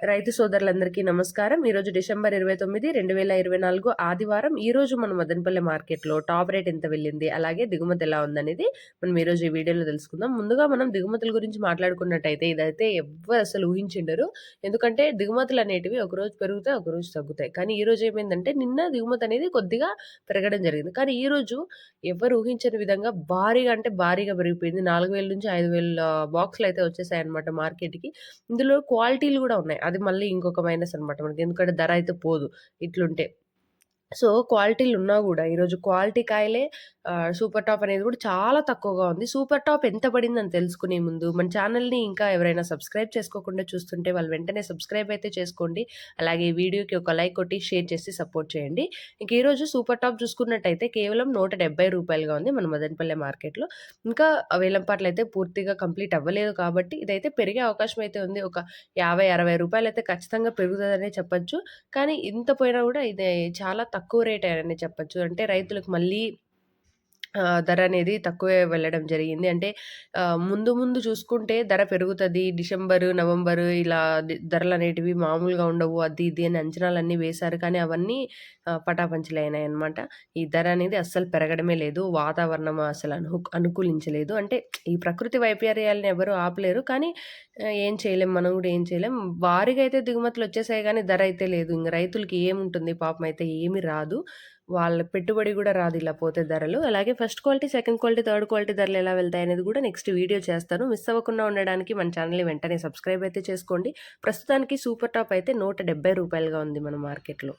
రైతు సోదరులందరికీ నమస్కారం. ఈరోజు డిసెంబర్ 29, 2024 ఆదివారం. ఈరోజు మన మదనపల్లె మార్కెట్‌లో టాప్ రేట్ ఎంత వెళ్ళింది, అలాగే దిగుమతి ఎలా ఉందనేది మనం ఈరోజు ఈ వీడియోలో తెలుసుకుందాం. ముందుగా మనం దిగుమతుల గురించి మాట్లాడుకున్నట్టయితే ఇదైతే ఎవ్వరు అసలు ఊహించుండరు. ఎందుకంటే దిగుమతులనేటివి ఒకరోజు పెరుగుతాయి, ఒకరోజు తగ్గుతాయి. కానీ ఈరోజు ఏమైందంటే నిన్న దిగుమతి అనేది కొద్దిగా పెరగడం జరిగింది. కానీ ఈరోజు ఎవ్వరు ఊహించని విధంగా భారీగా అంటే భారీగా పెరిగిపోయింది. 4,000 నుంచి 5,000 బాక్సులయితే వచ్చేసాయన్నమాట మార్కెట్‌కి. ఇందులో క్వాలిటీలు గూడా ఉన్నాయి. అది మళ్ళీ ఇంకొక మైనస్ అనమాట మనకి. ఎందుకంటే ధర అయితే పోదు ఇట్లుంటే. సో, క్వాలిటీలున్నా గూడా ఈరోజు క్వాలిటీ కాయలే సూపర్ టాప్ అనేది గూడా చాలా తక్కువగా ఉంది. సూపర్ టాప్ ఎంత పడిందని తెలుసుకునే ముందు మన ఛానల్‌ని ఇంకా ఎవరైనా సబ్స్క్రైబ్ చేసుకోకుండా చూస్తుంటే వాళ్ళు వెంటనే సబ్స్క్రైబ్ అయితే చేసుకోండి. అలాగే ఈ వీడియోకి ఒక లైక్ కొట్టి షేర్ చేసి సపోర్ట్ చేయండి. ఇంక ఈరోజు సూపర్ టాప్ చూసుకున్నట్టయితే కేవలం రూ. 170గా ఉంది మన మదనపల్లె మార్కెట్‌లో. ఇంకా వేలంపాట్లయితే పూర్తిగా కంప్లీట్ అవ్వలేదు కాబట్టి ఇదైతే పెరిగే అవకాశం అయితే ఉంది. ఒక రూ. 50, 60 అయితే ఖచ్చితంగా పెరుగుతదనే చెప్పొచ్చు. కానీ ఇంత పోయినా గూడా ఇది చాలా తక్కువ రేటే అని చెప్పొచ్చు. అంటే రైతులకు మళ్ళీ ధర అనేది తక్కువే వెళ్ళడం జరిగింది. అంటే ముందు ముందు చూసుకుంటే ధర పెరుగుతది. డిసెంబరు, నవంబరు ఇలా ధరలనేటివి మామూలుగా ఉండవు. అది ఇది అని అంచనాలన్నీ వేశారు. కానీ అవన్నీ పటాపంచలయినాయన్నమాట. ఈ ధర అనేది అస్సలు పెరగడమే లేదు. వాతావరణం అసలు అనుకూలించలేదు. అంటే ఈ ప్రకృతి వైపర్యాలను ఎవరు ఆపలేరు. కానీ ఏం చేయలేం. మనం గూడా ఏం చేయలేం. భారీగా అయితే దిగుమతులొచ్చేసాయి గానీ ధర అయితే లేదు. ఇంగ రైతులకి ఏముంటుంది పాపం అయితే ఏమి రాదు. వాళ్ళ పెట్టుబడి గూడా రాదు ఇలా పోతే ధరలు. అలాగే first quality, second quality, third quality ధరలు ఎలా వెళ్తాయనేది గూడా నెక్స్ట్ వీడియో చేస్తాను. మిస్ అవ్వకుండా ఉండడానికి మన ఛానెల్‌ని వెంటనే సబ్స్క్రైబ్ అయితే చేసుకోండి. ప్రస్తుతానికి సూపర్ టాప్ అయితే రూ. 170గా ఉంది మన మార్కెట్‌లో.